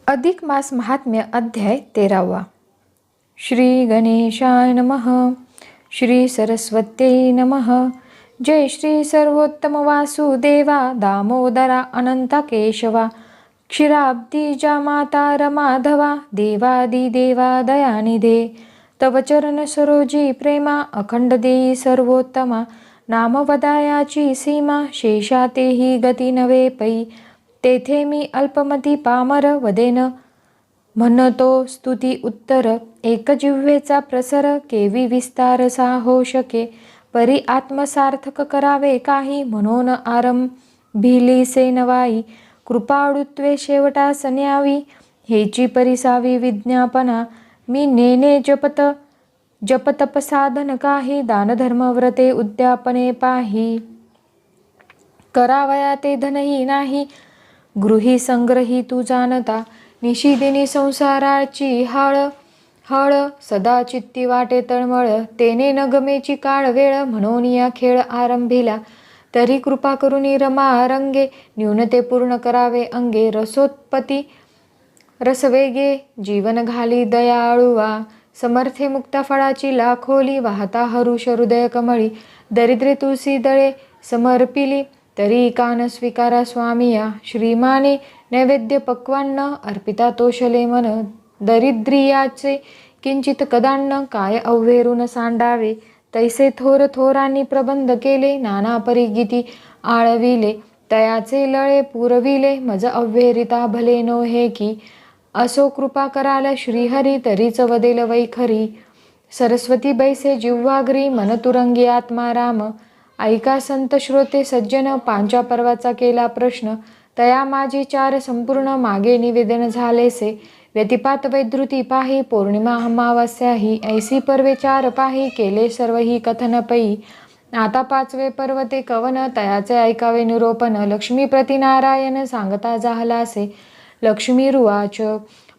अधिक मास महात्म्य अध्याय 13. श्री गणेशाय नमः. श्री सरस्वत्यै नमः. जय श्री सर्वोत्तम वासुदेवा दामोदरा अनंत केशवा क्षीराब्दीजा माता माधवा देवादिदेवा दयानिधे तव चरण सरोजी प्रेमा अखंड देई सर्वोत्तमा नाम वदायाची सीमा शेषातेही गती नवे पै तेथे मी अल्पमती पामर वदेन म्हणतो स्तुती उत्तर एक जिव्हेचा प्रसर केवी विस्तार सा हो शके परी आत्मसार्थक करावे काही म्हणून आरंभिली से नवाई कृपाळुत्वे शेवटास न्यावी हेची परिसावी विज्ञापना मी नेने जपतप साधन काही दानधर्म व्रते उद्यापने पाही करावया ते धनही नाही गृही संग्रही तू जाणता निशिदिनी संसाराची हळ सदा चित्ती वाटे तळमळ तेने न गमेची काळ वेळ म्हणून या खेळ आरंभिला तरी कृपा करुनी रमा रंगे न्यूनते पूर्ण करावे अंगे रसोत्पत्ती रसवेगे जीवन घाली दयाळुवा समर्थे मुक्ता फळाची लाखोली वाहता हरुष हृदय कमळी दरिद्रे तुळसी दळे समर्पिली तरी कान स्वीकारा स्वामिया श्रीमाने नैवेद्य पक्वान्न अर्पिता तोषले मन दरिद्रियाचे किंचित कदान्न काय अव्हेरून सांडावे तैसे थोर थोरांनी प्रबंध केले नाना परिगीती आळविले तयाचे लळे पुरविले मज अव्हेरिता भले नो हे की असो कृपा कराल श्रीहरी तरीच वदेल वैखरी सरस्वती बैसे जिव्हाग्री मन तुरंगी आत्माराम ऐका संत श्रोते सज्जन पांचा पर्वाचा केला प्रश्न तया माझी चार संपूर्ण मागे निवेदन झालेसे व्यतिपात वैद्रुती पाही पौर्णिमा अमावास्या ही ऐसी पर्वे चार पाही केले सर्व ही कथन पै आता पाचवे पर्व ते कवन तयाचे ऐकावे निरोपण लक्ष्मी प्रतिनारायण सांगता जाहलासे लक्ष्मी रुवाच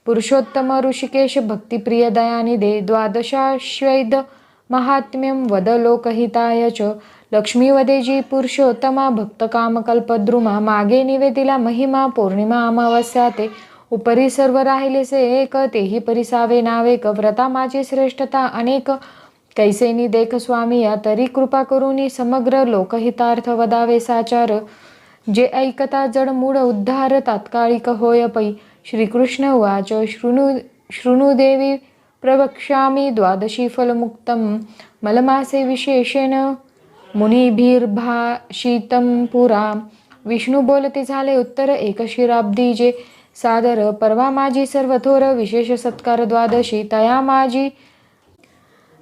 पुरुषोत्तम ऋषिकेश भक्तिप्रिय दयानिधे द्वादशाश्वैध महात्म्यं वद लोकहिताय च लक्ष्मी वदेजी पुरुषोत्तमा भक्त कामकल्पद्रुमा मागे निवेदिला महिमा पौर्णिमा अमावस्या ते उपरी सर्व राहिलेसे एक तेही परिसावे नावेक व्रता माझी श्रेष्ठता अनेक कैसेनी देख स्वामी या तरी कृपा करुनी समग्र लोकहितार्थ वदावे साचार जे ऐकता जड मूळ उद्धार तात्कालिक होय पै श्रीकृष्ण उवाच शृणु देवी प्रवक्ष्यामि द्वादशी फलमुक्तं मलमासे विशेषेण मुनिभिर्भाषितं पुरा विष्णू बोलते झाले उत्तर एक क्षीराब्दी जे सादर परवा माझी सर्व थोर विशेष सत्कार द्वादशी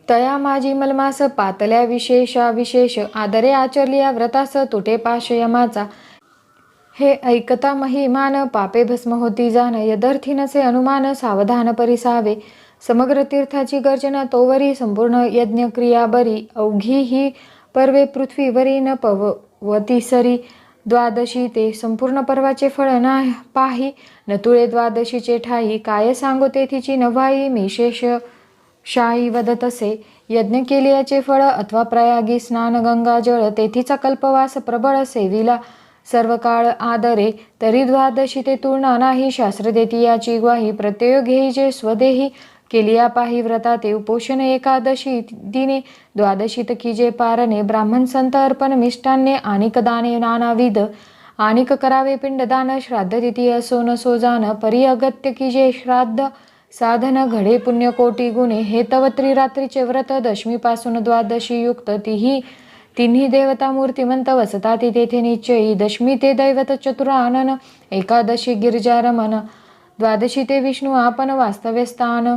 तया माझी मलमास पातल्या विशेष आदरे आचरलिया व्रतास तुटे पाश यमाचा हे ऐकता महिमान पापे भस्म होती जाण यदर्थी नसे अनुमान सावधान परिसावे समग्र तीर्थाची गर्जना तोवरी संपूर्ण यज्ञ क्रिया बरी अवघी ही पर्वे पृथ्वीवरी न पवती सरी द्वादशी ते संपूर्ण पर्वाचे फळ ना पाही न तुळे द्वादशीचे ठाई काय सांगो तेथीची नव्हाई मी शेष शाही वदत असे यज्ञ केलियाचे फळ अथवा प्रयागी स्नान गंगा जळ तेथीचा कल्पवास प्रबळ सेविला सर्व काळ आदरे तरी द्वादशी ते तुलना नाही शास्त्र देती याची ग्वाही प्रत्यय घेई जे स्वदेही केलिया पाही व्रता ते उपोषण एकादशी दिने द्वादशी तकीजे पारणे ब्राह्मण संत अर्पण मिष्टान्ने आनिक दाने नानाविध आनिक करावे पिंडदान श्राद्ध तिथी असो नसो जान परी अगत्य कीजे श्राद्ध साधन घडे पुण्य कोटी गुणे हे तव त्रिरात्रीचे व्रत दशमी पासून द्वादशी युक्त तिन्ही देवता मूर्तिमंत वसता ती तेथे निश्चयी दशमी ते दैवत चतुरानन एकादशी गिरिजारमन द्वादशी ते विष्णू आपण वास्तव्यस्थान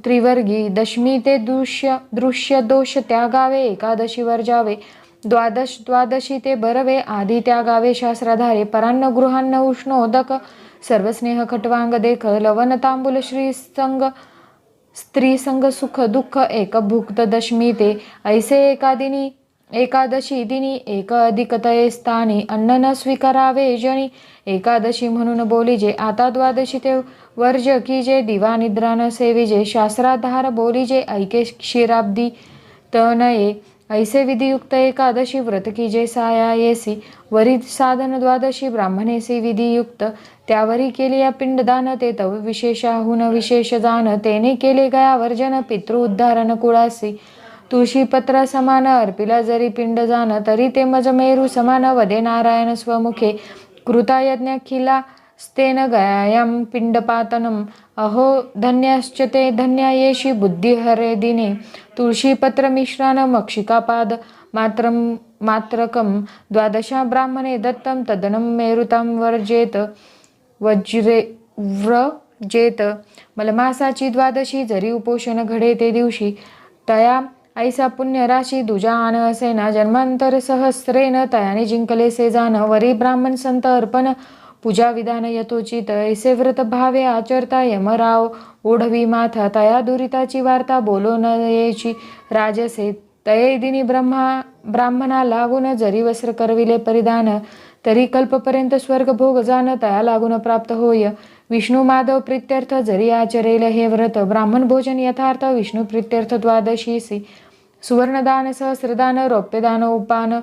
त्रिवर्गी दशमी ते दृश्य दोष त्यागावे एकादशी वर्जावे द्वादशी ते बरवे आधी त्यागावे शास्त्राधारे परान्न गृहान्न उष्णोदक सर्वस्नेह खटवांग देख लवन तांबूल स्त्री संग सुख दुःख एक भुक्त दशमी ते ऐसे एकादशी दिनी एक अधिकतये स्थानी अन्न न स्वीकारावे जनी एकादशी म्हणून बोलीजे आता द्वादशी ते वर्ज कीजे दिवा निद्रा न सेविजे शास्त्राधार बोलीजे ऐके क्षीराब्दी तनये ऐसे विधियुक्त एकादशी व्रत की जे साया येसी वरी साधन द्वादशी ब्राह्मणेसी विधियुक्त त्यावरी केले या पिंडदान ते तव विशेषाहून विशेष दान तेने केले गया वर्जन पितृ उद्धारण कुळासी तुळशीपत्र समान अर्पिला जरी पिंड जान तरी ते मज मेरू समान वदे नारायण स्वमुखे कृता यज्ञखिला स्तेन गयायाम पिंडपातनम अहो धन्याश्च ते धन्या येशी बुद्धिहरे दिने तुळशीपत्र मिश्रान मक्षिकापाद मात्रकम द्वादशा ब्राह्मणे दत्तम तदनं मेरुतां व्रजेत मलमासाची द्वादशी जरी उपोषण घडे ते दिवशी तया ऐसा पुण्य राशी दुजा आन असेन जन्मांतर सहस्रेन तयाने जिंकले से जान वरी ब्राह्मण संत अर्पण पूजा विधान यथोचित ऐसे व्रत भावे आचरता यमराव ओढवी माथा तया दुरिताची वार्ता बोलो न येची राजसे तये दिनी ब्राह्मणा लागून जरी वस्त्र करविले परिधान तरी कल्पपर्यंत स्वर्ग भोग जान तया लागून प्राप्त होय विष्णू माधव प्रित्यर्थ जरी आचरेल हे व्रत ब्राह्मण भोजन यथार्थ विष्णू प्रित्यर्थ द्वादशीसी सुवर्णदान सहस्रदान रौप्यदान उपान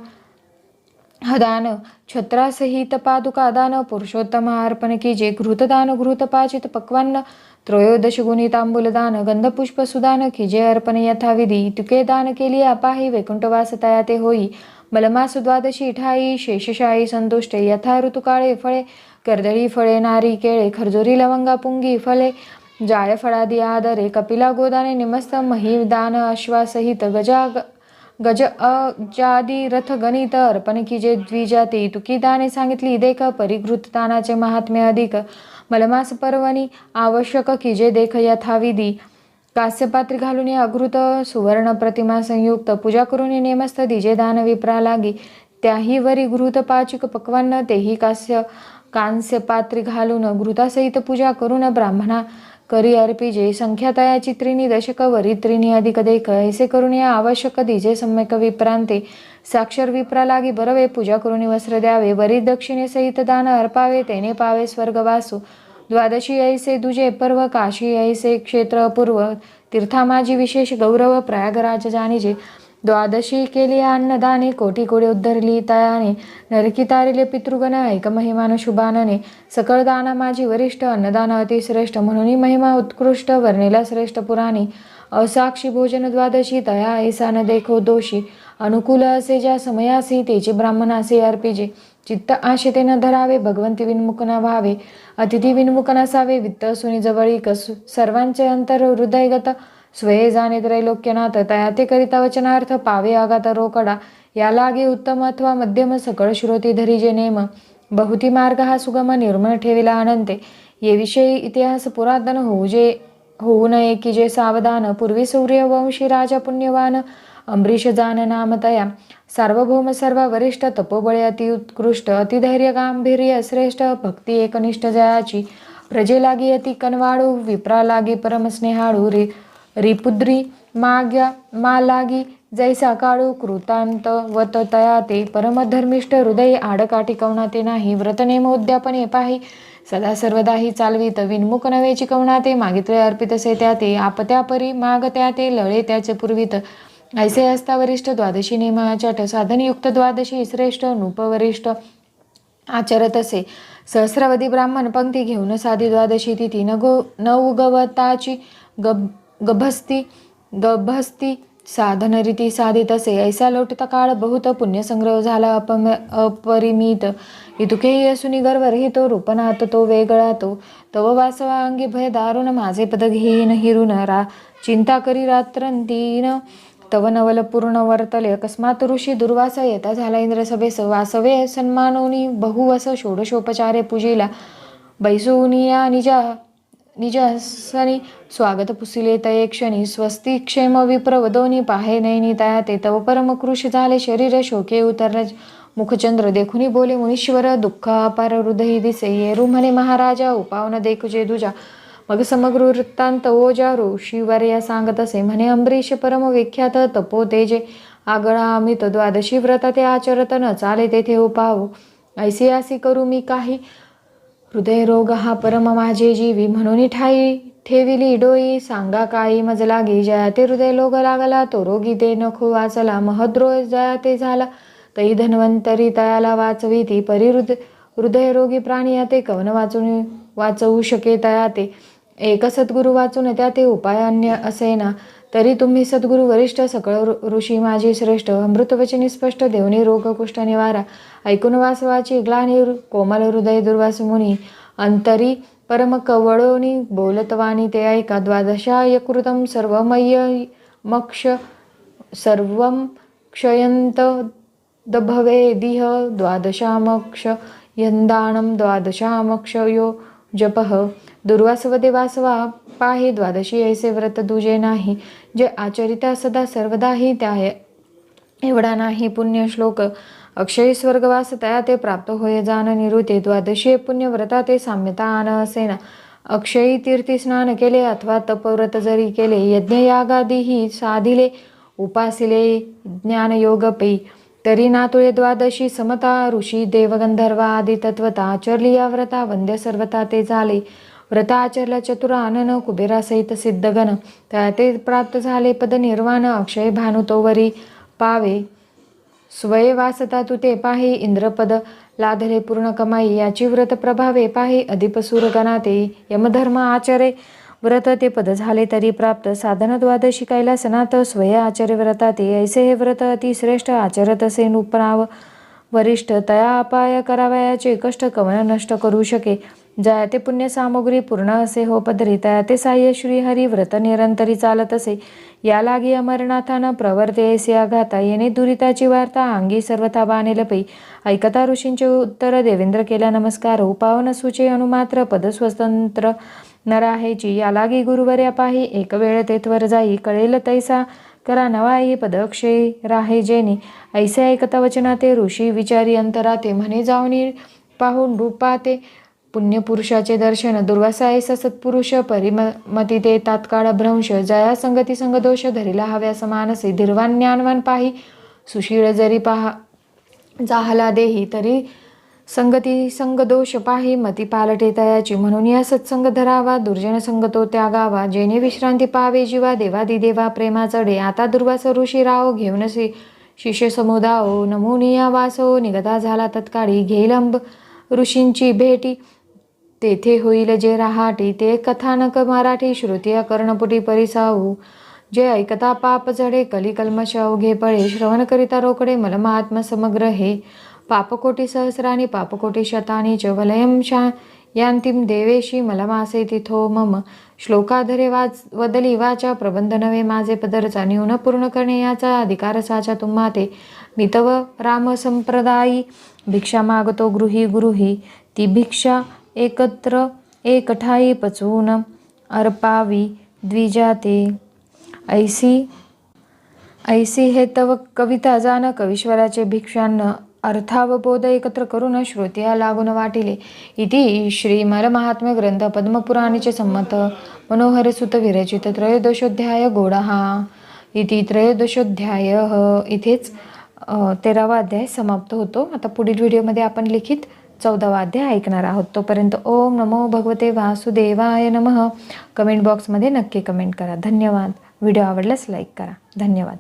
हदान छत्रासहित पादुकादान पुरुषोत्तम अर्पण कीजे घृतदान घृतपाचित पक्वान्न त्रयोदश गुणी तांबूलदान गंधपुष्प सुदान कीजे अर्पण यथाविधी तुके दान केली अपाही वैकुंठवास तया ते होई मलमास द्वादशी ठाई शेषशाही संतुष्टे यथा ऋतुकाळे फळे कर्दळी फळे नारी केळे खर्जुरी लवंगा पुंगी फळे जायफळादी आदरे कपिला गोदाने निमस्त महिदान अश्वासहित गज अजादी रथ गणित अर्पण कीजे द्विजाती तुकी दाने सांगितली देख परिघृत दानाचे महात्म्य अधिक मलमास पर्वणी आवश्यक कीजे देख यथाविधी कास्यपात्री घालून अघृत सुवर्ण प्रतिमा संयुक्त पूजा करून नेमस्थ दिजे दान विप्रा लागी त्याही वरी घृत पाचिक पक्वान्न तेही कांस्य पात्री घालून घृतासहित पूजा करून ब्राह्मणा करी अर्पिजे संख्या तयाची त्रिणी दशक वरी त्रिणी अधिक देख ऐसे करून या आवश्यक दिजे सम्यक विप्रांते साक्षर विप्रा लागी बरवे पूजा करून वस्त्र द्यावे वरी दक्षिणेसहित दान अर्पावे तेने पावे स्वर्गवासू द्वादशी ऐसे दुजे पर्व काशी ऐसे क्षेत्र अपूर्व तीर्था माझी विशेष गौरव प्रयागराज जाणीजे द्वादशी केली अन्नदाने कोटी कोडी उद्धरली तयाने नरकी तारिले पितृगण ऐक महिमान शुभानने सकळ दाना माझी वरिष्ठ अन्नदान अतिश्रेष्ठ म्हणून महिमा उत्कृष्ट वर्णिला श्रेष्ठ पुराणी असाक्षी भोजन द्वादशी तया ऐसा न देखो दोषी अनुकूल असे ज्या समयासी तेचे ब्राह्मणासे अर्पिजे चित्त आशेते न धरावे भगवंती विन्मुख न व्हावे अतिथी विन्मुख नसावे वित्त सुनी जवळीक सर्वांचे अंतर हृदयगत स्वये जाणे त्रैलोक्यनाथ तया ते करिता वचनार्थ पावे आघात रोकडा या लागे उत्तम अथवा मध्यम सकळ श्रोती धरीजे नेम बहुती मार्ग हा सुगम निर्मळ ठेविला अनंते ये विषयी इतिहास पुरातन होऊ नये की जे सावधान पूर्वी सूर्यवंशी राजा पुण्यवान अमरीश जान नाम तया सार्वभौम सर्व वरिष्ठ तपोबळे अति उत्कृष्ट अतिधैर्य गांभीर्य श्रेष्ठ भक्ती एकनिष्ठ जयाची प्रजे लागी अति कनवाळू विप्रा लागी परम स्नेहाळू रिपुद्री मा लागी जैसा काळू कृतांत वत तया ते परमधर्मिष्ठ हृदय आडकाठी कवणाते नाही व्रतनेम उद्यापने पाही सदा सर्वदाही चालवीत विन्मुख नवेची कवणाते मागितले अर्पित से त्या ते आपत्या परी माग त्या ते लळे त्याचे पूर्वित ऐसे असता वरिष्ठ द्वादशी नेमाचट साधनयुक्त द्वादशी श्रेष्ठ नृपवरिष्ठ आचरत असे सहस्रावधी ब्राह्मण पंक्ती घेऊन साधी द्वादशी तिथी न उगवताची गभस्ती साधन रीती साधित असे ऐसा लोटता काळ बहुत पुण्यसंग्रह झाला अपरिमित इतुकेही असुनी गर्वरहितो रूपनाथ तो वेगळा तो तव वासवा अंगी भय दारुण माझे पद घेईन हिरुन चिंता करी रात्रंतीन तव नवल पूर्ण वर्तले अकस्मात ऋषी दुर्वास येता झाला इंद्रसभेस वासवे सन्मानोनी बहुवस षोडशोपचारे पूजिला बैसोनिया निजासनी स्वागत पुसिले तये क्षणी स्वस्ती क्षेम विप्रवदोनी पाहे नैनी तया ते तव परम कृश झाले शरीर शोके उतर मुखचंद्र देखुनी बोले मुनीश्वर दुःख अपार हृदय दिसे येरू म्हणे महाराजा उपावन देखुजे दुजा मग समग्र वृत्तांत ओजा ऋषीवर्या सांगत असे म्हणे अमरीश परम विख्यात तपो तेजे आगळा अमित द्वादशी व्रत ते आचरत न चाले तेथे उपाव ऐसी आसी करू मी काही हृदय रोग हा परम माझे जीवी म्हणून ठाई ठेविली डोई सांगा काळी मज लागी. जया ते हृदय लोग लागला तो रोगी ते नखो वाचला. महद्रोह जया ते झाला तई धन्वंतरी तयाला वाचवी ती. परी हृदय रोगी प्राणी ते कवन वाचवू शके तया ते. एक सद्गुरु वाचून त्या ते उपाय अन्य असेना. तरी तुम्ही सद्गुरु वरिष्ठ सकळ ऋषी माझी श्रेष्ठ. अमृतवचनी स्पष्ट देवनी रोग कुष्ठ निवारा. ऐकून वासवाची ग्लानी कोमल हृदय दुर्वास मुनी. अंतरी परम कवळोनी बोलतवाणी ते ऐका. द्वादशाय कृतम सर्वमय्य मक्ष सर्वं क्षयंत दभवेदिह. द्वादशामक्ष यंदाणम द्वादशामक्ष यो जपः. दुर्वासवदे वासवा पाहे द्वादशी ऐसे व्रत दुजे नाही. जे आचरिता सदा सर्वदाही त्या एवढा नाही पुण्य श्लोक. अक्षयी स्वर्गवास तया ते प्राप्त होय जाण निरुते. द्वादशी पुण्य व्रता ते साम्यता आन असेना. अक्षयी तीर्थी स्नान केले अथवा तपव्रत जरी केले. यज्ञ यागादीही साधिले उपासिले ज्ञानयोग पै. तरी नातुळे द्वादशी समता. ऋषी देवगंधर्व आदी तत्वता. आचरली या व्रता वंद्य सर्वता ते झाले. व्रता आचरला चतुरानन कुबेरासहित सिद्धगण. त्या ते प्राप्त झाले पद निर्वाण. अक्षय भानु तोवरी पावे. स्वये वासता तू ते पाहे. इंद्रपद लाधले पूर्ण कमाई. याची व्रत प्रभावे पाहे. अधिपसूर गणाते यमधर्म आचरे व्रत ते पद झाले तरी प्राप्त. साधन द्वादशी कैलासनाथ स्वय आचरे व्रता ते. ऐसे हे व्रत अति श्रेष्ठ आचरत असे नुपनाव वरिष्ठ. तया अपाय करावयाचे कष्ट कवन नष्ट करू शके. जया ते पुण्य सामग्री पूर्ण असे हो पदरी. तया ते साह्य श्रीहरी व्रत निरंतरी चालत असे. या लागी अमरनाथानं प्रवर्ते ऐसे आघाता. येणे दुरिताची वार्ता अंगी सर्वथा बाणेल पै. ऐकता ऋषींचे उत्तर देवेंद्र केला नमस्कार. उपावन सुचे अनुमात्र पद स्वतंत्र नराहेची. या लागी गुरुवर्या पाही एक वेळ तेथवर जाई. कळेल तैसा करा नवाई पद अक्षय राहे जेणे. ऐसे ऐकता वचना ते ऋषी विचारी अंतरा ते. म्हणे जाऊनी पाहून रूपा ते पुण्यपुरुषाचे दर्शन. दुर्वासा ऐसा सत्पुरुष परिमती ते तात्काळ भ्रंश. जया संगती संगदोष धरिला हव्या समानसे. धीरवान ज्ञानवान पाही सुशीळ जरी पहा जाहला देही. तरी संगती संगदोष पाही मती पालटे तयाची. म्हणून या सत्संग धरावा दुर्जन संग तो त्यागावा. जेणे विश्रांती पावे जीवा देवादी देवा प्रेमा चढे. आता दुर्वास ऋषी राहो घेऊन शिष्य समुदाओ. नमुनिया वासो निगता झाला तत्काळी. घेईल अंब ऋषींची भेटी तेथे होईल जे रहाटी. ते कथानक मराठी श्रुतिया कर्णपुटी परिसाऊ. जे ऐकता पाप जडे कली कल्मश अवघे पळे. श्रवण करिता रोकडे मलमात्म समग्र हे. पापकोटी सहस्राणी पापकोटी शतानी च. वलयम यांतिम देवेशी मलमासे तिथो मम. श्लोकाधरे वदली वाचा प्रबंध नवे माझे पदरचा. न्यून पूर्ण करणे याचा अधिकार साचा तुम्हा ते. नितव राम संप्रदायी भिक्षा मागतो गृही गृही. ती भिक्षा एकत्र एकठाई पचवून अर्पावी द्विजाते. ऐसी हे तव कविता जाण. कवीश्वराचे भिक्षान्न अर्थावबोध एकत्र करून श्रोत्या लागून वाटिले. इति श्री महात्म्य ग्रंथ पद्मपुराणीचे संमत मनोहर सुत विरचित त्रयोदशोध्याय गोडहा. इति त्रयोदशोध्याय. इथेच 13वा अध्याय समाप्त होतो. आता पुढील व्हिडिओमध्ये आपण लिखित 14वा अध्याय ऐकणार आहोत. तोपर्यंत ओम नमो भगवते वासुदेवाय नमः. कमेंट बॉक्समध्ये नक्की कमेंट करा. धन्यवाद. व्हिडिओ आवडल्यास लाईक करा. धन्यवाद.